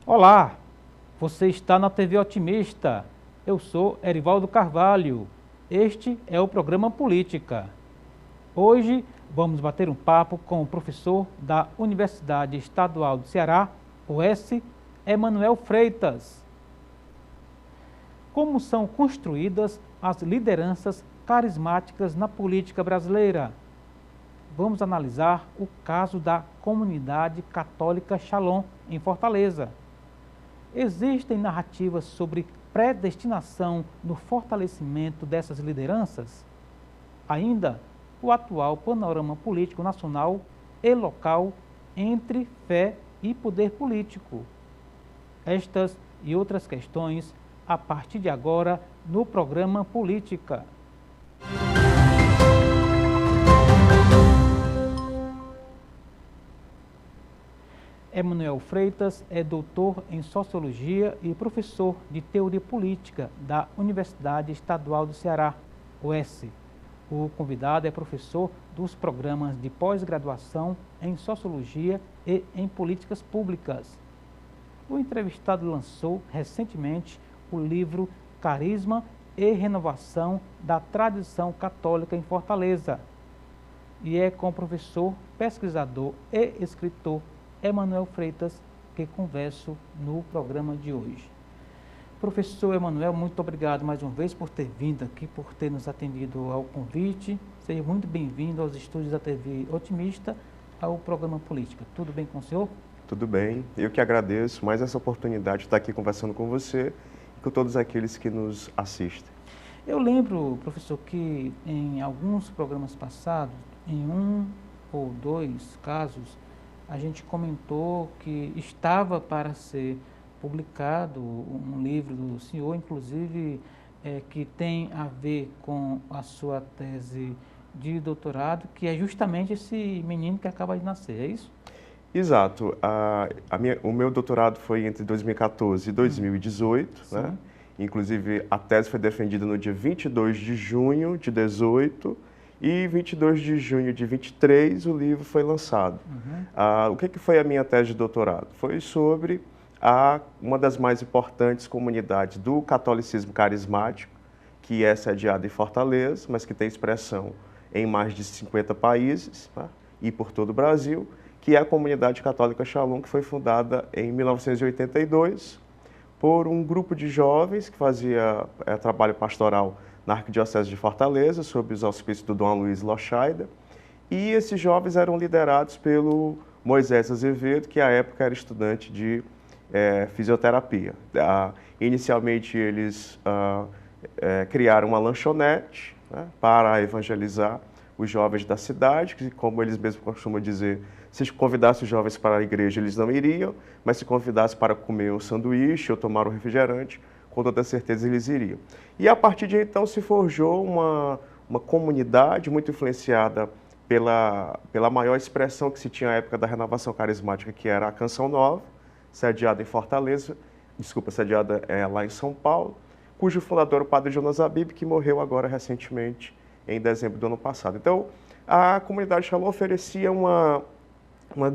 Olá, você está na TV Otimista. Eu sou Erivaldo Carvalho. Este é o programa Política. Hoje vamos bater um papo com o professor da Universidade Estadual do Ceará, UES, Emanuel Freitas. Como são construídas as lideranças carismáticas na política brasileira? Vamos analisar o caso da Comunidade Católica Shalom, em Fortaleza. Existem narrativas sobre predestinação no fortalecimento dessas lideranças? Ainda, o atual panorama político nacional e local entre fé e poder político. Estas e outras questões a partir de agora no programa Política. Emanuel Freitas é doutor em Sociologia e professor de Teoria Política da Universidade Estadual do Ceará, UES. O convidado é professor dos programas de pós-graduação em Sociologia e em Políticas Públicas. O entrevistado lançou recentemente o livro Carisma e Renovação da Tradição Católica em Fortaleza. E é com o professor, pesquisador e escritor Emanuel Freitas que converso no programa de hoje. Professor Emanuel, muito obrigado mais uma vez por ter vindo aqui, por ter nos atendido ao convite. Seja muito bem-vindo aos estúdios da TV Otimista, ao programa Política. Tudo bem com o senhor? Tudo bem. Eu que agradeço mais essa oportunidade de estar aqui conversando com você e com todos aqueles que nos assistem. Eu lembro, professor, que em alguns programas passados, em um ou dois casos, a gente comentou que estava para ser publicado um livro do senhor, inclusive que tem a ver com a sua tese de doutorado, que é justamente esse menino que acaba de nascer, é isso? Exato. O meu doutorado foi entre 2014 e 2018, né? Inclusive a tese foi defendida no dia 22 de junho de 2018, e 22 de junho de 23 o livro foi lançado. O que foi a minha tese de doutorado? Foi sobre uma das mais importantes comunidades do catolicismo carismático, que é sediada em Fortaleza, mas que tem expressão em mais de 50 países, tá? E por todo o Brasil, que é a Comunidade Católica Shalom, que foi fundada em 1982 por um grupo de jovens que fazia trabalho pastoral na Arquidiocese de Fortaleza, sob os auspícios do Dom Luiz Lochaida, e esses jovens eram liderados pelo Moisés Azevedo, que à época era estudante de fisioterapia. Inicialmente eles criaram uma lanchonete, né, para evangelizar os jovens da cidade, que, como eles mesmos costumam dizer, se convidasse os jovens para a igreja eles não iriam, mas se convidasse para comer um sanduíche ou tomar um refrigerante, com toda certeza eles iriam. E a partir de então se forjou uma comunidade muito influenciada pela maior expressão que se tinha à época da renovação carismática, que era a Canção Nova, sediada em Fortaleza, sediada lá em São Paulo, cujo fundador, o padre Jonas Abib, que morreu agora recentemente, em dezembro do ano passado. Então, a comunidade Shalom oferecia uma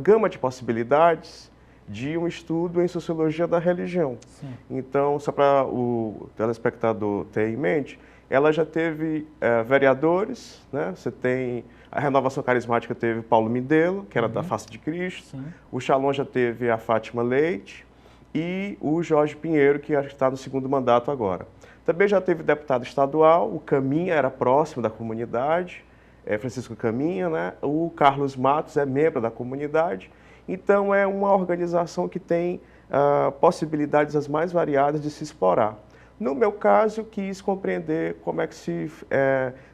gama de possibilidades de um estudo em sociologia da religião. Sim. Então, só para o telespectador ter em mente, ela já teve vereadores, né? Você tem a Renovação Carismática, teve Paulo Midelo, que era da Face de Cristo. Sim. O Shalom já teve a Fátima Leite e o Jorge Pinheiro, que está no segundo mandato agora. Também já teve deputado estadual, o Caminha era próximo da comunidade, Francisco Caminha, né? O Carlos Matos é membro da comunidade. Então, é uma organização que tem possibilidades as mais variadas de se explorar. No meu caso, eu quis compreender como é que se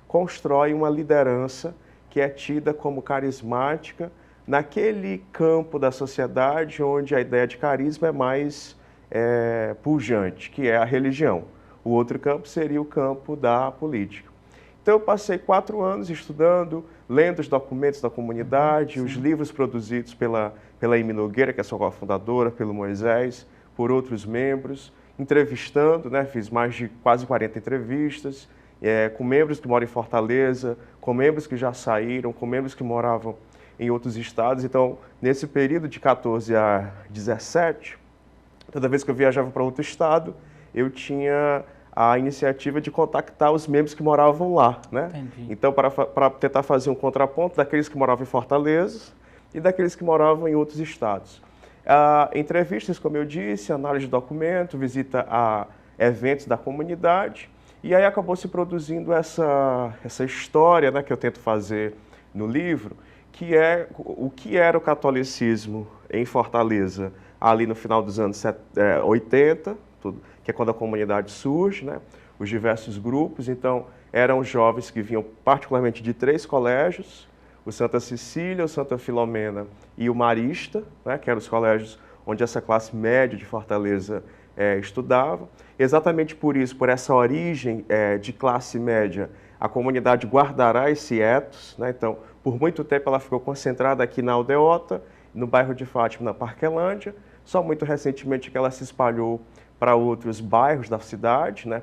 constrói uma liderança que é tida como carismática naquele campo da sociedade onde a ideia de carisma é mais pujante, que é a religião. O outro campo seria o campo da política. Então, eu passei 4 anos estudando, lendo os documentos da comunidade, os livros produzidos pela Amy Nogueira, que é a sua cofundadora, pelo Moisés, por outros membros, entrevistando, né? Fiz mais de quase 40 entrevistas, com membros que moram em Fortaleza, com membros que já saíram, com membros que moravam em outros estados. Então, nesse período de 14 a 17, toda vez que eu viajava para outro estado, eu tinha a iniciativa de contactar os membros que moravam lá, né? Entendi. Então, para tentar fazer um contraponto daqueles que moravam em Fortaleza e daqueles que moravam em outros estados. Entrevistas, como eu disse, análise de documento, visita a eventos da comunidade, e aí acabou se produzindo essa história, né, que eu tento fazer no livro, que é o que era o catolicismo em Fortaleza, ali no final dos anos 80, que é quando a comunidade surge, né, os diversos grupos. Então, eram jovens que vinham particularmente de 3 colégios, o Santa Cecília, o Santa Filomena e o Marista, né, que eram os colégios onde essa classe média de Fortaleza estudava. Exatamente por isso, por essa origem de classe média, a comunidade guardará esse ethos, né? Então, por muito tempo ela ficou concentrada aqui na Aldeota, no bairro de Fátima, na Parquelândia. Só muito recentemente que ela se espalhou para outros bairros da cidade, né?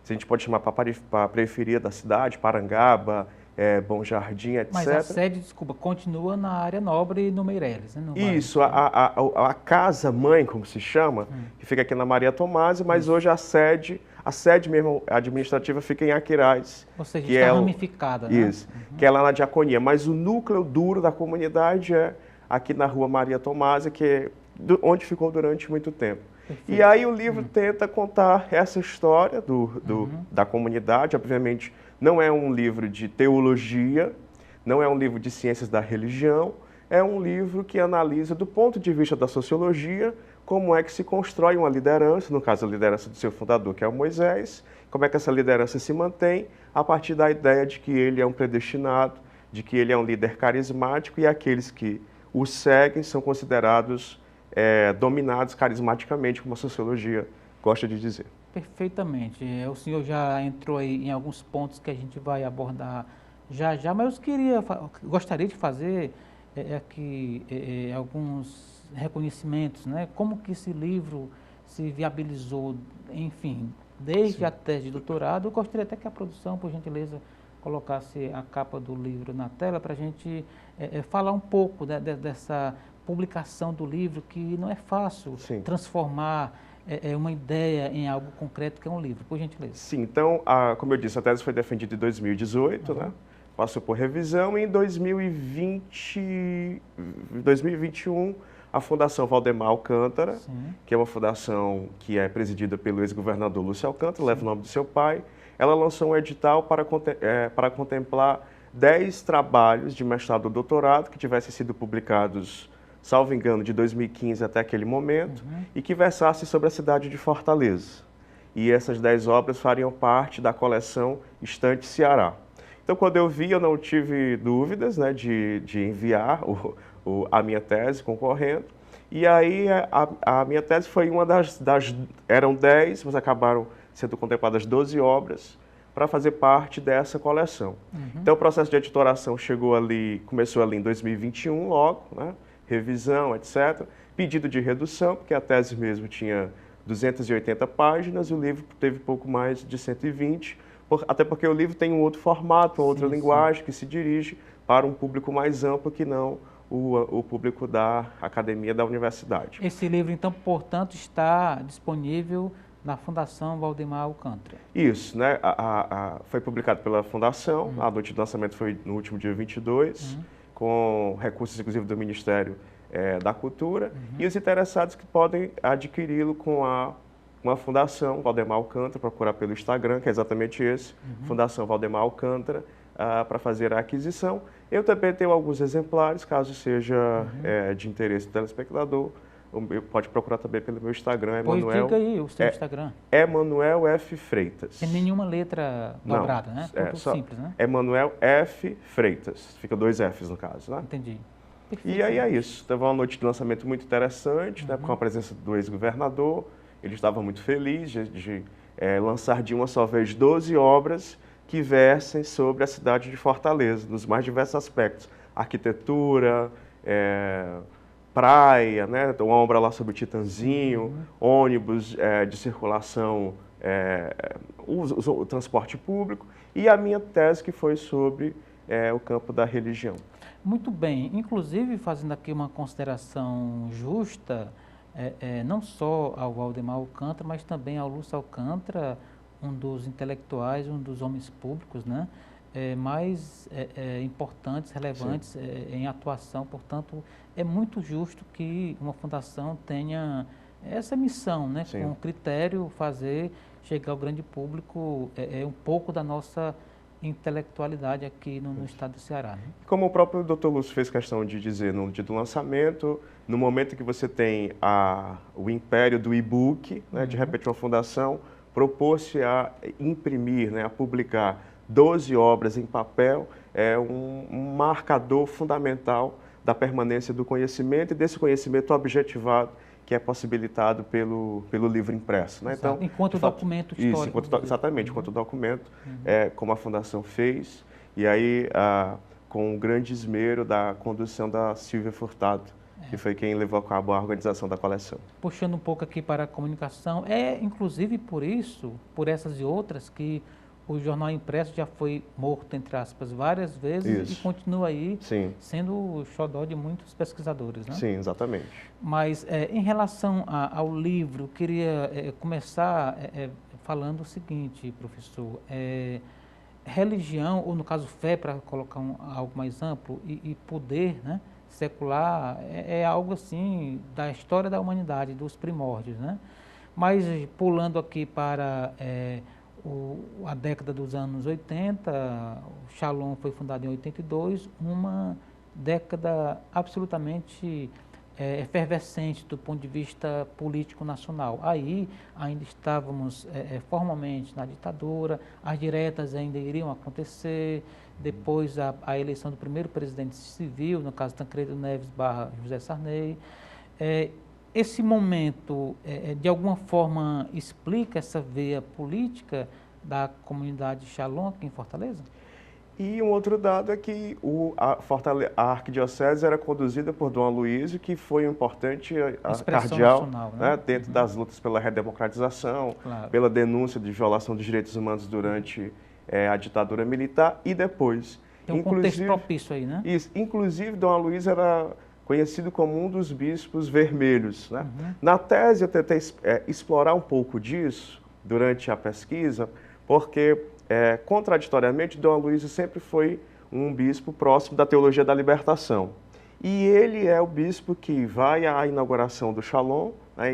Se a gente pode chamar para a periferia da cidade, Parangaba, Bom Jardim, etc. Mas a sede, desculpa, continua na área nobre no Meireles, né? Isso, a casa-mãe, como se chama, que fica aqui na Maria Tomásia, mas hoje a sede mesmo administrativa fica em Aquiraz. Ou seja, que está ramificada, né? Isso, que é lá na Diaconia. Mas o núcleo duro da comunidade é aqui na rua Maria Tomásia, que é onde ficou durante muito tempo. Perfeito. E aí o livro tenta contar essa história da comunidade. Obviamente, não é um livro de teologia, não é um livro de ciências da religião, é um livro que analisa, do ponto de vista da sociologia, como é que se constrói uma liderança, no caso a liderança do seu fundador, que é o Moisés, como é que essa liderança se mantém a partir da ideia de que ele é um predestinado, de que ele é um líder carismático e aqueles que o seguem são considerados dominados carismaticamente, como a sociologia gosta de dizer. Perfeitamente. O senhor já entrou aí em alguns pontos que a gente vai abordar já, mas gostaria de fazer aqui alguns reconhecimentos, né? Como que esse livro se viabilizou, enfim, desde a tese de doutorado. Eu gostaria até que a produção, por gentileza, colocasse a capa do livro na tela para a gente falar um pouco dessa publicação do livro, que não é fácil transformar uma ideia em algo concreto, que é um livro, por gentileza. Sim, então, como eu disse, a tese foi defendida em 2018, né? Passou por revisão, e em 2021, a Fundação Valdemar Alcântara, que é uma fundação que é presidida pelo ex-governador Lúcio Alcântara, leva o nome do seu pai, ela lançou um edital para contemplar 10 trabalhos de mestrado ou doutorado que tivessem sido publicados, salvo engano, de 2015 até aquele momento, e que versassem sobre a cidade de Fortaleza. E essas 10 obras fariam parte da coleção Estante Ceará. Então, quando eu vi, eu não tive dúvidas, né, de enviar a minha tese concorrendo. E aí a minha tese foi uma eram 10, mas acabaram sendo contempladas 12 obras para fazer parte dessa coleção. Então, o processo de editoração começou ali em 2021 logo, né? Revisão, etc. Pedido de redução, porque a tese mesmo tinha 280 páginas, e o livro teve pouco mais de 120, até porque o livro tem um outro formato, uma outra linguagem, que se dirige para um público mais amplo que não o público da academia da universidade. Esse livro, então, portanto, está disponível na Fundação Valdemar Alcântara. Isso, né? Foi publicado pela Fundação, a noite do lançamento foi no último dia 22, com recursos, inclusive, do Ministério da Cultura, e os interessados que podem adquiri-lo com uma Fundação Valdemar Alcântara, procurar pelo Instagram, que é exatamente esse, Fundação Valdemar Alcântara, para fazer a aquisição. Eu também tenho alguns exemplares, caso seja de interesse do telespectador. Pode procurar também pelo meu Instagram, Emanuel. Diga aí o seu Instagram. Emanuel F. Freitas. Sem nenhuma letra dobrada, né? Tudo simples, né? Emanuel F. Freitas. Fica 2 Fs no caso, né? Entendi. Perfeito. E aí é isso. Teve uma noite de lançamento muito interessante, né, com a presença do ex-governador. Ele estava muito feliz de lançar de uma só vez 12 obras que versem sobre a cidade de Fortaleza, nos mais diversos aspectos. Arquitetura, praia, né? Uma obra lá sobre o Titanzinho, ônibus de circulação, o transporte público, e a minha tese que foi sobre o campo da religião. Muito bem, inclusive fazendo aqui uma consideração justa, não só ao Waldemar Alcântara, mas também ao Lúcio Alcântara, um dos intelectuais, um dos homens públicos, né, mais importantes, relevantes em atuação. Portanto, é muito justo que uma fundação tenha essa missão, né, com critério, fazer chegar ao grande público um pouco da nossa intelectualidade aqui no estado do Ceará. Né? Como o próprio Dr. Lúcio fez questão de dizer no dia do lançamento, no momento que você tem o império do e-book, né, de repente uma fundação propôs-se a imprimir, né, a publicar 12 obras em papel, é um marcador fundamental da permanência do conhecimento e desse conhecimento objetivado que é possibilitado pelo livro impresso. Né? Então, enquanto documento histórico. Isso, exatamente, enquanto documento, como a Fundação fez, e aí com o grande esmero da condução da Silvia Furtado, que foi quem levou a cabo a organização da coleção. Puxando um pouco aqui para a comunicação, inclusive por isso, por essas e outras, que o jornal impresso já foi morto, entre aspas, várias vezes e continua aí sendo o xodó de muitos pesquisadores. Né? Sim, exatamente. Mas em relação ao livro, queria começar falando o seguinte, professor. Religião, ou no caso fé, para colocar algo mais amplo, e poder, né, secular, é algo assim da história da humanidade, dos primórdios. Né? Mas pulando aqui para a década dos anos 80, o Shalom foi fundado em 82, uma década absolutamente efervescente do ponto de vista político nacional. Aí ainda estávamos formalmente na ditadura, as diretas ainda iriam acontecer, depois a eleição do primeiro presidente civil, no caso Tancredo Neves / José Sarney. Esse momento, de alguma forma, explica essa veia política da comunidade Shalom aqui em Fortaleza? E um outro dado é que a arquidiocese era conduzida por Dom Aloysio, que foi um importante cardeal nacional, né? Dentro das lutas pela redemocratização, pela denúncia de violação dos direitos humanos durante a ditadura militar e depois. Tem um contexto propício aí, né? Isso. Inclusive, Dom Aloysio era conhecido como um dos bispos vermelhos. Né? Na tese, eu tentei explorar um pouco disso durante a pesquisa, porque, contraditoriamente, Dom Aloysio sempre foi um bispo próximo da teologia da libertação. E ele é o bispo que vai à inauguração do Shalom, né,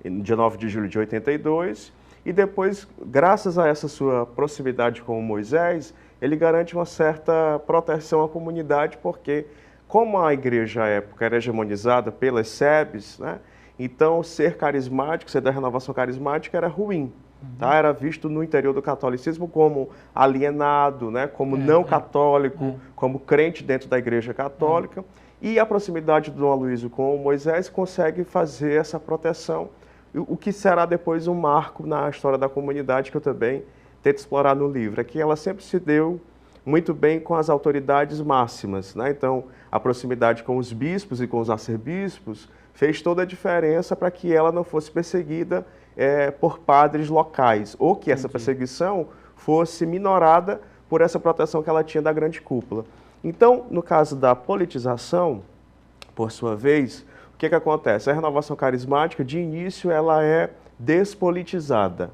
no dia 9 de julho de 82, e depois, graças a essa sua proximidade com Moisés, ele garante uma certa proteção à comunidade, porque como a igreja à época era hegemonizada pelas SEBs, né, então ser carismático, ser da renovação carismática era ruim. Tá? Era visto no interior do catolicismo como alienado, né, como não católico, como crente dentro da igreja católica. E a proximidade do Dom Aloysio com Moisés consegue fazer essa proteção, o que será depois um marco na história da comunidade, que eu também tento explorar no livro. É que ela sempre se deu muito bem com as autoridades máximas, né? Então, a proximidade com os bispos e com os arcebispos fez toda a diferença para que ela não fosse perseguida por padres locais, ou que essa perseguição fosse minorada por essa proteção que ela tinha da grande cúpula. Então, no caso da politização, por sua vez, o que acontece? A renovação carismática, de início, ela é despolitizada.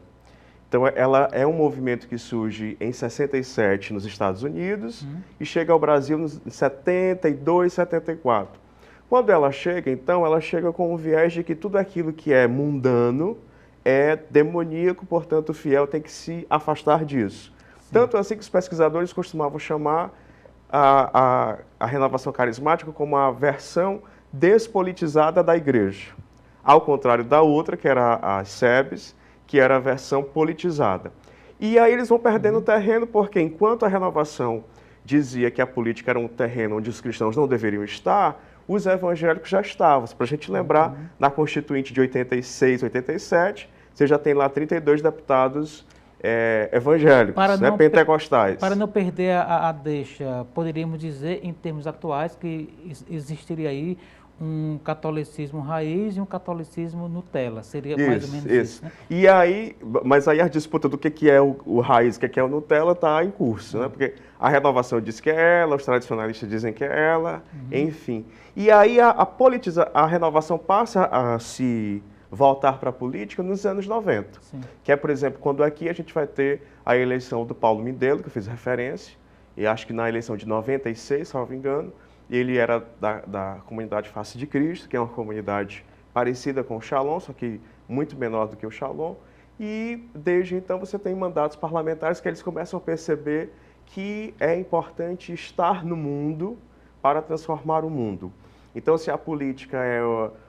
Então, ela é um movimento que surge em 67 nos Estados Unidos e chega ao Brasil em 72, 74. Quando ela chega, então, ela chega com o viés de que tudo aquilo que é mundano é demoníaco, portanto, o fiel tem que se afastar disso. Tanto assim que os pesquisadores costumavam chamar a renovação carismática como a versão despolitizada da igreja. Ao contrário da outra, que era as SEBs, que era a versão politizada. E aí eles vão perdendo terreno, porque enquanto a renovação dizia que a política era um terreno onde os cristãos não deveriam estar, os evangélicos já estavam. Para a gente lembrar, na Constituinte de 86, 87, você já tem lá 32 deputados evangélicos, pentecostais. Para não perder a deixa, poderíamos dizer, em termos atuais, que existiria aí um catolicismo raiz e um catolicismo Nutella, seria mais ou menos isso, né? E aí, mas aí a disputa do que é o raiz, o que é o Nutella está em curso, né? Porque a renovação diz que é ela, os tradicionalistas dizem que é ela, enfim. E aí a renovação passa a se voltar para a política nos anos 90, Sim. que é, por exemplo, quando aqui a gente vai ter a eleição do Paulo Mindelo, que eu fiz referência, e acho que na eleição de 96, salvo engano, ele era da comunidade Face de Cristo, que é uma comunidade parecida com o Shalom, só que muito menor do que o Shalom. E desde então você tem mandatos parlamentares que eles começam a perceber que é importante estar no mundo para transformar o mundo. Então, se a política é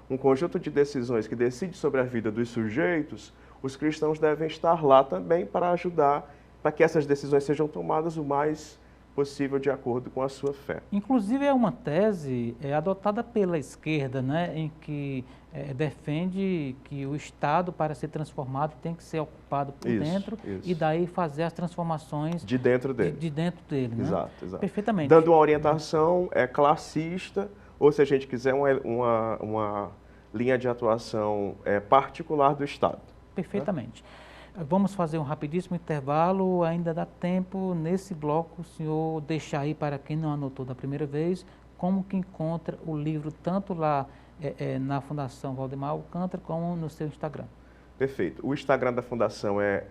um conjunto de decisões que decide sobre a vida dos sujeitos, os cristãos devem estar lá também para ajudar para que essas decisões sejam tomadas o mais possível de acordo com a sua fé. Inclusive é uma tese adotada pela esquerda, né, em que defende que o Estado, para ser transformado, tem que ser ocupado por dentro e daí fazer as transformações de dentro dele. De dentro dele, né? Exato. Perfeitamente. Dando uma orientação classista, ou se a gente quiser uma linha de atuação particular do Estado. Perfeitamente. Vamos fazer um rapidíssimo intervalo, ainda dá tempo, nesse bloco, o senhor deixar aí para quem não anotou da primeira vez, como que encontra o livro, tanto lá na Fundação Valdemar Alcântara, como no seu Instagram. Perfeito. O Instagram da Fundação é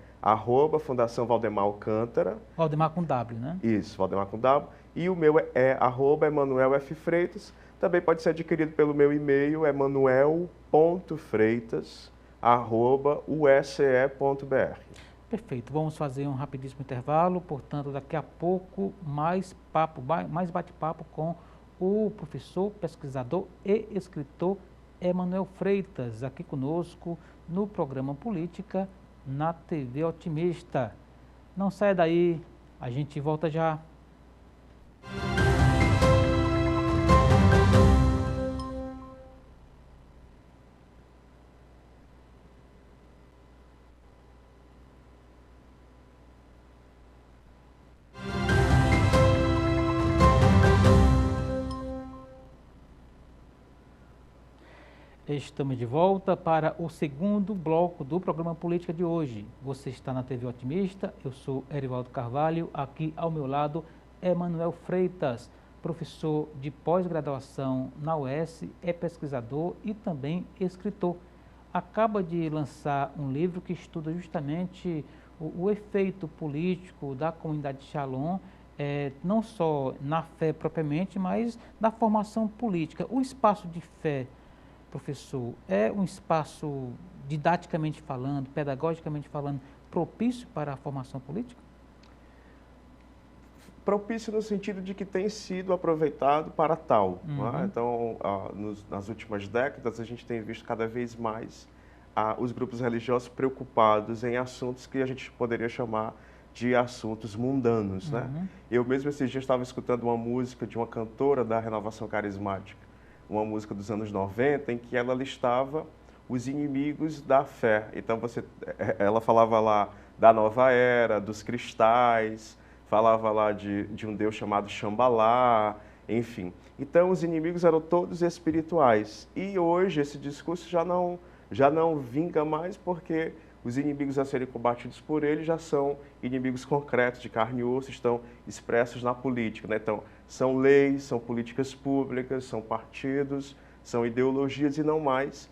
@Fundação Valdemar Alcântara. Valdemar com W, né? Isso, Valdemar com W. E o meu é @Emanuel F. Freitas. Também pode ser adquirido pelo meu e-mail, emanuel.freitas@usce.br. Perfeito, vamos fazer um rapidíssimo intervalo, portanto, daqui a pouco mais bate-papo com o professor, pesquisador e escritor Emanuel Freitas, aqui conosco no programa Política na TV Otimista. Não saia daí, a gente volta já. Estamos de volta para o segundo bloco do programa Política de hoje. Você está na TV Otimista, eu sou Erivaldo Carvalho, aqui ao meu lado Emanuel Freitas, professor de pós-graduação na UES, é pesquisador e também escritor. Acaba de lançar um livro que estuda justamente o efeito político da comunidade Shalom, não só na fé propriamente, mas na formação política. O espaço de fé, professor, é um espaço, didaticamente falando, pedagogicamente falando, propício para a formação política? Propício no sentido de que tem sido aproveitado para tal. Né? Então, nas últimas décadas, a gente tem visto cada vez mais os grupos religiosos preocupados em assuntos que a gente poderia chamar de assuntos mundanos. Né? Eu mesmo esses dias estava escutando uma música de uma cantora da Renovação Carismática, uma música dos anos 90, em que ela listava os inimigos da fé. Então, ela falava lá da nova era, dos cristais, falava lá de um Deus chamado Xambalá, enfim. Então, os inimigos eram todos espirituais. E hoje esse discurso já não vinga mais, porque os inimigos a serem combatidos por ele já são inimigos concretos, de carne e osso, estão expressos na política. Né? Então, são leis, são políticas públicas, são partidos, são ideologias e não mais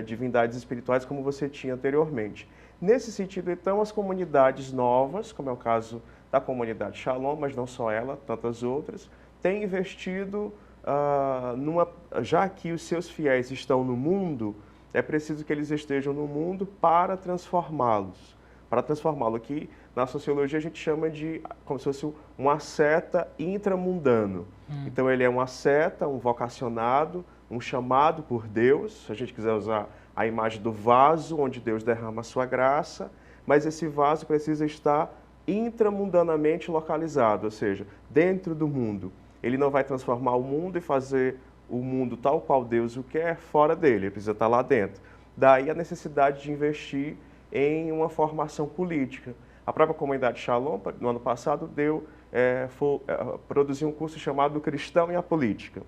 divindades espirituais como você tinha anteriormente. Nesse sentido, então, as comunidades novas, como é o caso da comunidade Shalom, mas não só ela, tantas outras, têm investido, já que os seus fiéis estão no mundo, é preciso que eles estejam no mundo para transformá-los. Para transformá-lo aqui, na sociologia a gente chama de como se fosse um asceta intramundano. Então ele é um asceta, um vocacionado, um chamado por Deus, se a gente quiser usar a imagem do vaso onde Deus derrama a sua graça, mas esse vaso precisa estar intramundanamente localizado, ou seja, dentro do mundo. Ele não vai transformar o mundo e fazer o mundo tal qual Deus o quer fora dele, ele precisa estar lá dentro. Daí a necessidade de investir em uma formação política. A própria comunidade Shalom, no ano passado, produziu um curso chamado Cristão e a Política.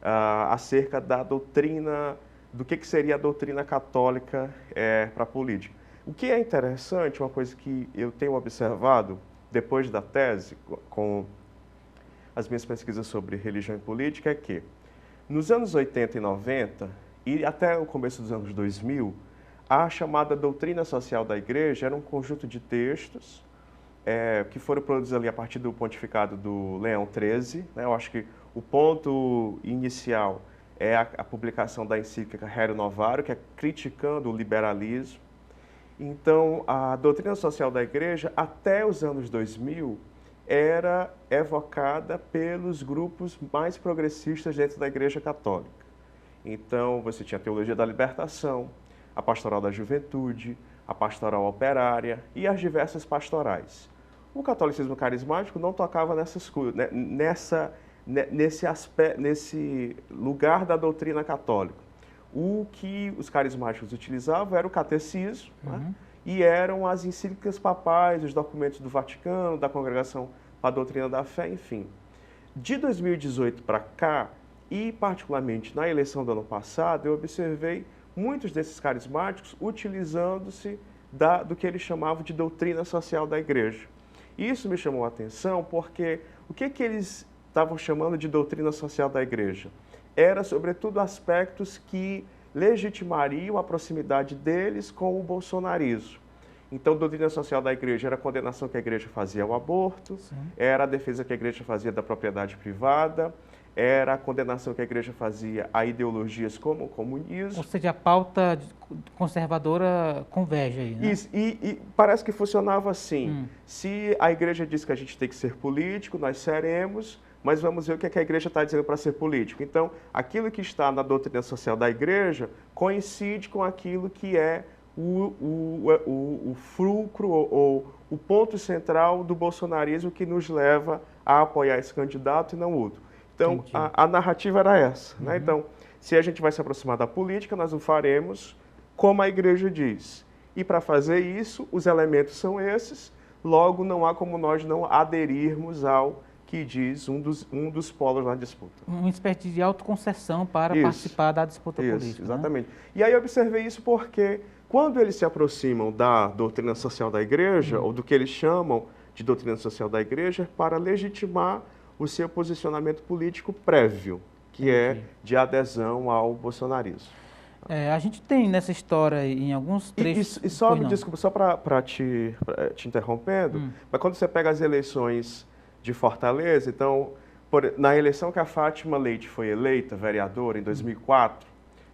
acerca da doutrina, do que seria a doutrina católica para a política. O que é interessante, uma coisa que eu tenho observado depois da tese, com as minhas pesquisas sobre religião e política, é que nos anos 80 e 90, e até o começo dos anos 2000, a chamada doutrina social da Igreja era um conjunto de textos que foram produzidos ali a partir do pontificado do Leão XIII. Né? Eu acho que o ponto inicial é a publicação da encíclica Rerum Novarum, que é criticando o liberalismo. Então, a doutrina social da Igreja, até os anos 2000, era evocada pelos grupos mais progressistas dentro da Igreja Católica. Então, você tinha a Teologia da Libertação, a Pastoral da Juventude, a Pastoral Operária e as diversas pastorais. O catolicismo carismático não tocava nesse lugar da doutrina católica. O que os carismáticos utilizavam era o catecismo, né? E eram as encíclicas papais, os documentos do Vaticano, da Congregação para a Doutrina da Fé, enfim. De 2018 para cá, e particularmente na eleição do ano passado, eu observei muitos desses carismáticos utilizando-se do que eles chamavam de doutrina social da Igreja. Isso me chamou a atenção porque o que eles estavam chamando de doutrina social da Igreja? Era, sobretudo, aspectos que legitimariam a proximidade deles com o bolsonarismo. Então, a doutrina social da Igreja era a condenação que a Igreja fazia ao aborto, sim, era a defesa que a Igreja fazia da propriedade privada, era a condenação que a Igreja fazia a ideologias como o comunismo. Ou seja, a pauta conservadora converge aí, né? Isso, e parece que funcionava assim. Se a Igreja diz que a gente tem que ser político, nós seremos, mas vamos ver o que a Igreja está dizendo para ser político. Então, aquilo que está na doutrina social da Igreja coincide com aquilo que é o fulcro ou o ponto central do bolsonarismo que nos leva a apoiar esse candidato e não outro. Então, a narrativa era essa. Né? Então, se a gente vai se aproximar da política, nós o faremos como a Igreja diz. E para fazer isso, os elementos são esses, logo não há como nós não aderirmos ao que diz um dos polos na disputa. Uma espécie de autoconcessão para participar da disputa política. Exatamente. Né? E aí eu observei isso porque, quando eles se aproximam da doutrina social da Igreja, ou do que eles chamam de doutrina social da Igreja, para legitimar o seu posicionamento político prévio, que é de adesão ao bolsonarismo. A gente tem nessa história em alguns trechos... E só, desculpa, só para te interrompendo, mas quando você pega as eleições de Fortaleza, então, na eleição que a Fátima Leite foi eleita vereadora em 2004,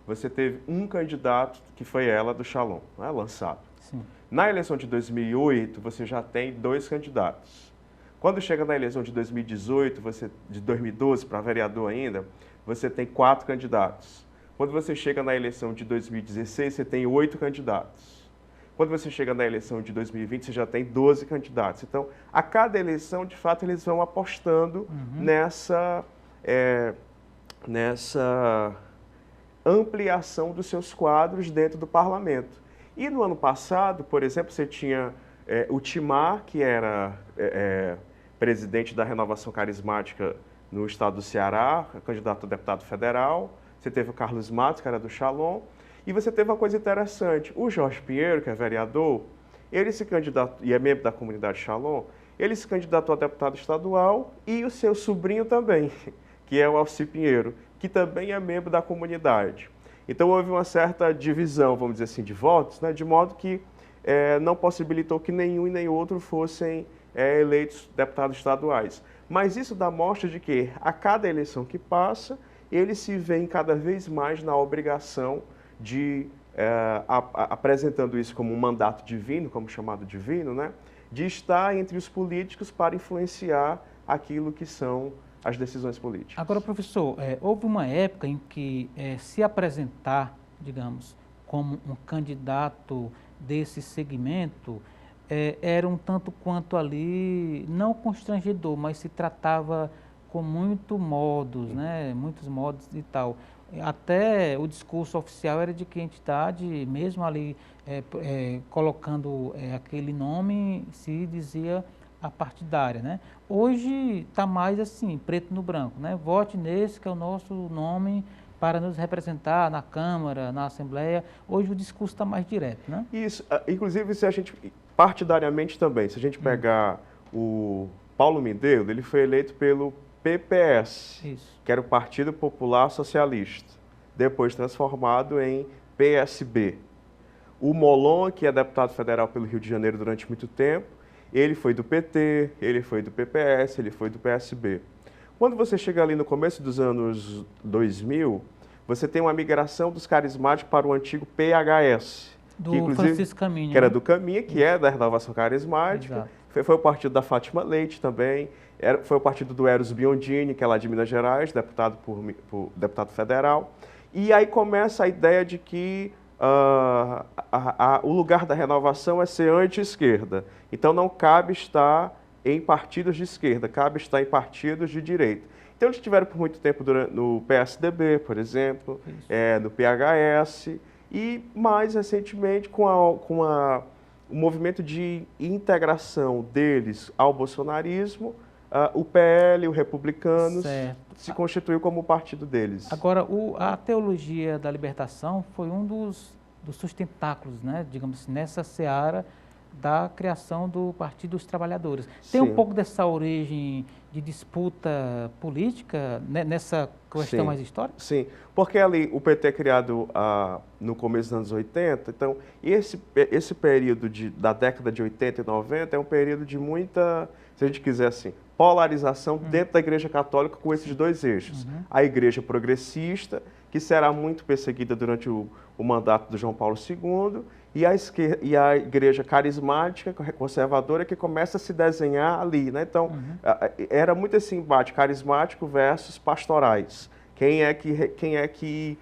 você teve um candidato, que foi ela, do Shalom, né, lançado. Sim. Na eleição de 2008, você já tem 2 candidatos. Quando chega na eleição de 2018, de 2012 para vereador ainda, você tem 4 candidatos. Quando você chega na eleição de 2016, você tem 8 candidatos. Quando você chega na eleição de 2020, você já tem 12 candidatos. Então, a cada eleição, de fato, eles vão apostando nessa ampliação dos seus quadros dentro do parlamento. E no ano passado, por exemplo, você tinha o Timar, que era presidente da Renovação Carismática no estado do Ceará, candidato a deputado federal. Você teve o Carlos Matos, que era do Shalom. E você teve uma coisa interessante. O Jorge Pinheiro, que é vereador, ele se candidatou, e é membro da comunidade Shalom, ele se candidatou a deputado estadual e o seu sobrinho também, que é o Alci Pinheiro, que também é membro da comunidade. Então houve uma certa divisão, vamos dizer assim, de votos, né, de modo que não possibilitou que nenhum e nem outro fossem eleitos deputados estaduais. Mas isso dá mostra de que, a cada eleição que passa, eles se veem cada vez mais na obrigação de, apresentando isso como um mandato divino, como chamado divino, né, de estar entre os políticos para influenciar aquilo que são as decisões políticas. Agora, professor, houve uma época em que se apresentar, digamos, como um candidato desse segmento era um tanto quanto ali, não constrangedor, mas se tratava com muitos modos e tal. Até o discurso oficial era de que a entidade, mesmo ali colocando aquele nome, se dizia a partidária, né? Hoje está mais assim, preto no branco, né? Vote nesse que é o nosso nome para nos representar na Câmara, na Assembleia. Hoje o discurso está mais direto, né? Isso, inclusive, se a gente, partidariamente também, se a gente pegar o Paulo Mindelo, ele foi eleito pelo PPS, Isso. que era o Partido Popular Socialista, depois transformado em PSB. O Molon, que é deputado federal pelo Rio de Janeiro durante muito tempo, ele foi do PT, ele foi do PPS, ele foi do PSB. Quando você chega ali no começo dos anos 2000, você tem uma migração dos carismáticos para o antigo PHS. Do que, inclusive, Francisco Caminha. que era do Caminha, que é da Renovação Carismática. Foi o partido da Fátima Leite também. Foi o partido do Eros Biondini, que é lá de Minas Gerais, deputado deputado federal. E aí começa a ideia de que o lugar da renovação é ser anti-esquerda. Então não cabe estar em partidos de esquerda, cabe estar em partidos de direita. Então eles estiveram por muito tempo no PSDB, por exemplo, no PHS, e mais recentemente com o movimento de integração deles ao bolsonarismo, o PL, o Republicanos, se constituiu como o partido deles. Agora, a teologia da libertação foi um dos sustentáculos, né, digamos assim, nessa seara da criação do Partido dos Trabalhadores. Tem um pouco dessa origem de disputa política nessa questão mais histórica? Sim, porque ali o PT é criado no começo dos anos 80, então esse período da década de 80 e 90 é um período de muita, se a gente quiser assim, polarização dentro da Igreja Católica com esses dois eixos. A Igreja Progressista, que será muito perseguida durante o mandato do João Paulo II, e a Igreja Carismática, conservadora, que começa a se desenhar ali, né? Então, era muito esse embate carismático versus pastorais. Quem é que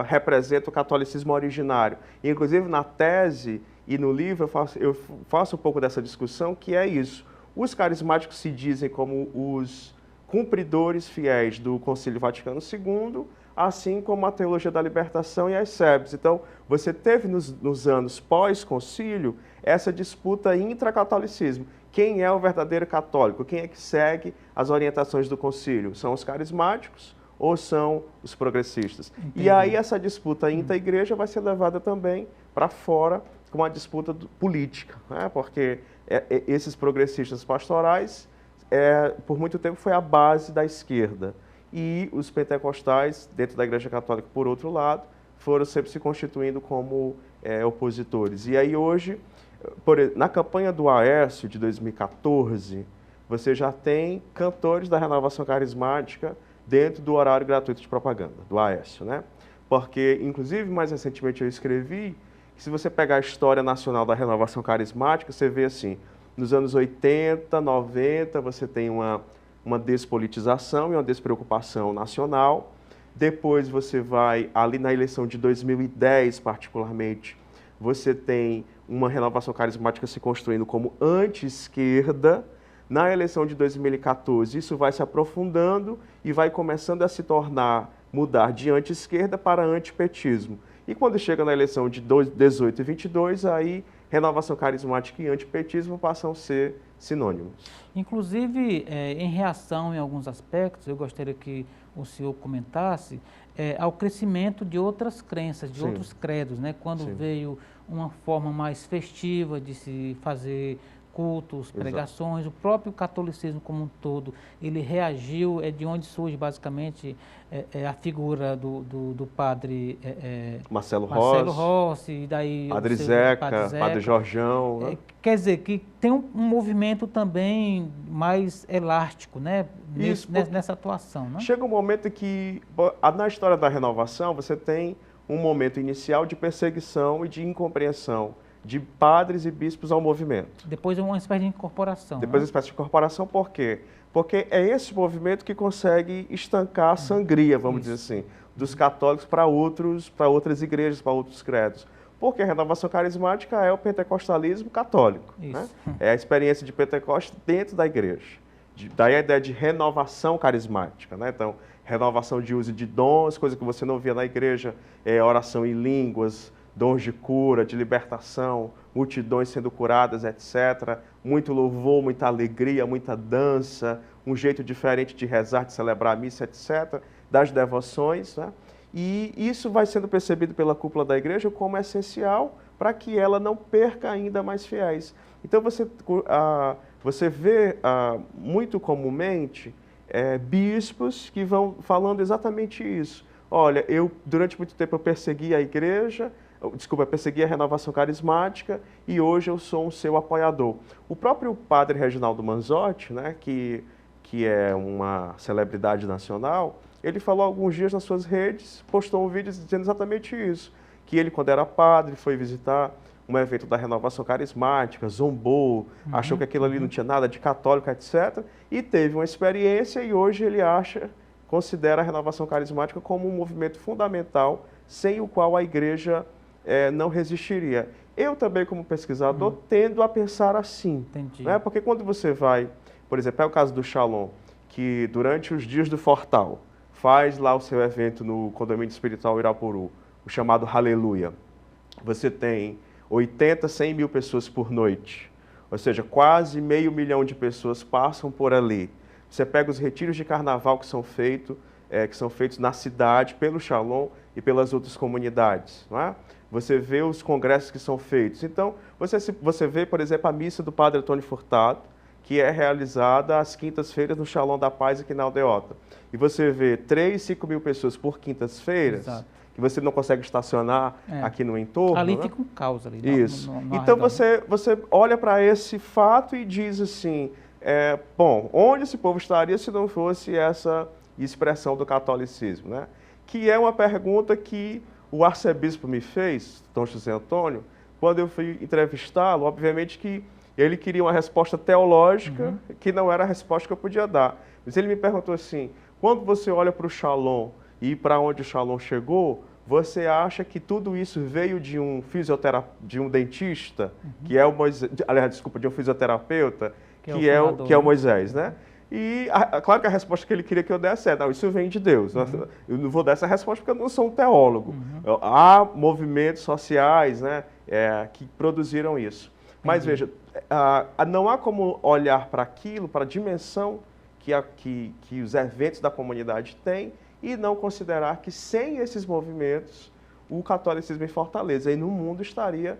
representa o catolicismo originário? E, inclusive, na tese e no livro, eu faço um pouco dessa discussão, que é isso. Os carismáticos se dizem como os cumpridores fiéis do Concílio Vaticano II, assim como a teologia da libertação e as SEBs. Então, você teve nos anos pós-concílio essa disputa intracatolicismo. Quem é o verdadeiro católico? Quem é que segue as orientações do concílio? São os carismáticos ou são os progressistas? Entendi. E aí essa disputa intra-igreja vai ser levada também para fora com uma disputa política, né? Porque esses progressistas pastorais, por muito tempo, foi a base da esquerda. E os pentecostais, dentro da Igreja Católica, por outro lado, foram sempre se constituindo como opositores. E aí hoje, na campanha do Aécio de 2014, você já tem cantores da Renovação Carismática dentro do horário gratuito de propaganda, do Aécio, né? Porque, inclusive, mais recentemente eu escrevi que se você pegar a história nacional da Renovação Carismática, você vê assim, nos anos 80, 90, você tem uma despolitização e uma despreocupação nacional. Depois você vai, ali na eleição de 2010 particularmente, você tem uma renovação carismática se construindo como anti-esquerda. Na eleição de 2014 isso vai se aprofundando e vai começando a se mudar de anti-esquerda para antipetismo. E quando chega na eleição de 18 e 22, aí renovação carismática e antipetismo passam a ser sinônimos. Inclusive, em reação em alguns aspectos, eu gostaria que o senhor comentasse ao crescimento de outras crenças, de outros credos, né? Quando veio uma forma mais festiva de se fazer cultos, pregações, o próprio catolicismo como um todo, ele reagiu, de onde surge basicamente a figura do padre Marcelo Rossi, e daí Padre Zeca, Padre Jorjão. Né? Quer dizer, que tem um movimento também mais elástico, né? Nessa atuação. Né? Chega um momento que, na história da renovação, você tem um momento inicial de perseguição e de incompreensão de padres e bispos ao movimento. Depois é uma espécie de incorporação. Depois é uma espécie de incorporação, por quê? Porque é esse movimento que consegue estancar a sangria, vamos dizer assim, dos católicos para outras igrejas, para outros credos. Porque a renovação carismática é o pentecostalismo católico. Né? É a experiência de Pentecostes dentro da igreja. Daí a ideia de renovação carismática. Né? Então, renovação de uso de dons, coisa que você não via na igreja, oração em línguas, dons de cura, de libertação, multidões sendo curadas, etc. Muito louvor, muita alegria, muita dança, um jeito diferente de rezar, de celebrar a missa, etc., das devoções, né? E isso vai sendo percebido pela cúpula da igreja como essencial para que ela não perca ainda mais fiéis. Então você vê muito comumente bispos que vão falando exatamente isso. Olha, durante muito tempo eu persegui a igreja, eu persegui a renovação carismática e hoje eu sou um seu apoiador. O próprio padre Reginaldo Manzotti, né, que é uma celebridade nacional, ele falou alguns dias nas suas redes, postou um vídeo dizendo exatamente isso, que ele, quando era padre, foi visitar um evento da renovação carismática, zombou, achou que aquilo ali não tinha nada de católico, etc., e teve uma experiência e hoje ele considera a renovação carismática como um movimento fundamental, sem o qual a igreja não resistiria. Eu também, como pesquisador, tendo a pensar assim. Entendi. Né? Porque quando você vai, por exemplo, é o caso do Shalom, que durante os dias do Fortal, faz lá o seu evento no condomínio espiritual Irapuru, o chamado Aleluia. Você tem 80, 100 mil pessoas por noite, ou seja, quase 500 mil de pessoas passam por ali. Você pega os retiros de carnaval que são feitos na cidade, pelo Shalom e pelas outras comunidades. Não é? Você vê os congressos que são feitos. Então, você vê, por exemplo, a missa do Padre Antônio Furtado, que é realizada às quintas-feiras no Shalom da Paz aqui na Aldeota. E você vê 3, 5 mil pessoas por quintas-feiras, que você não consegue estacionar aqui no entorno. Ali né? fica um caos ali. Isso. Então você olha para esse fato e diz assim, bom, onde esse povo estaria se não fosse essa expressão do catolicismo? Né? Que é uma pergunta que o arcebispo me fez, Dom José Antônio, quando eu fui entrevistá-lo. Obviamente que ele queria uma resposta teológica, que não era a resposta que eu podia dar. Mas ele me perguntou assim, quando você olha para o Shalom e para onde o Shalom chegou, você acha que tudo isso veio de um de um dentista, que é o Moisés, aliás, desculpa, de um fisioterapeuta, que é o Moisés, né? E claro que a resposta que ele queria que eu desse não, isso vem de Deus. Eu não vou dar essa resposta porque eu não sou um teólogo. Há movimentos sociais, né, que produziram isso. Mas veja, não há como olhar para aquilo, para a dimensão que os eventos da comunidade têm e não considerar que sem esses movimentos o catolicismo em Fortaleza e no mundo estaria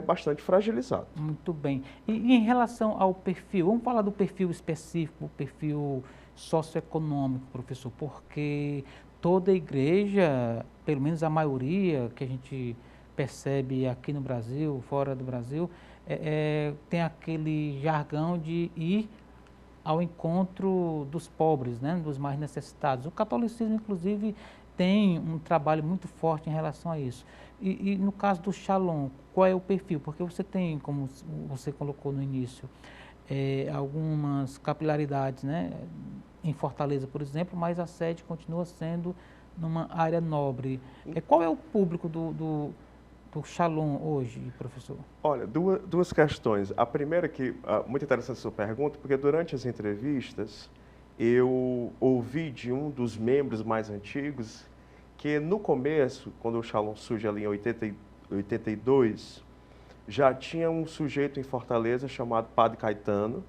bastante fragilizado. Muito bem. E em relação ao perfil, vamos falar do perfil específico, o perfil socioeconômico, professor, porque toda igreja, pelo menos a maioria que a gente percebe aqui no Brasil, fora do Brasil, tem aquele jargão de ir ao encontro dos pobres, né, dos mais necessitados. O catolicismo, inclusive, tem um trabalho muito forte em relação a isso. E no caso do Shalom, qual é o perfil? Porque você tem, como você colocou no início, algumas capilaridades, né, em Fortaleza, por exemplo, mas a sede continua sendo numa área nobre. Qual é o público do Shalom hoje, professor? Olha, duas questões. A primeira muito interessante a sua pergunta, porque durante as entrevistas eu ouvi de um dos membros mais antigos que no começo, quando o Shalom surge ali em 82, já tinha um sujeito em Fortaleza chamado Padre Caetano,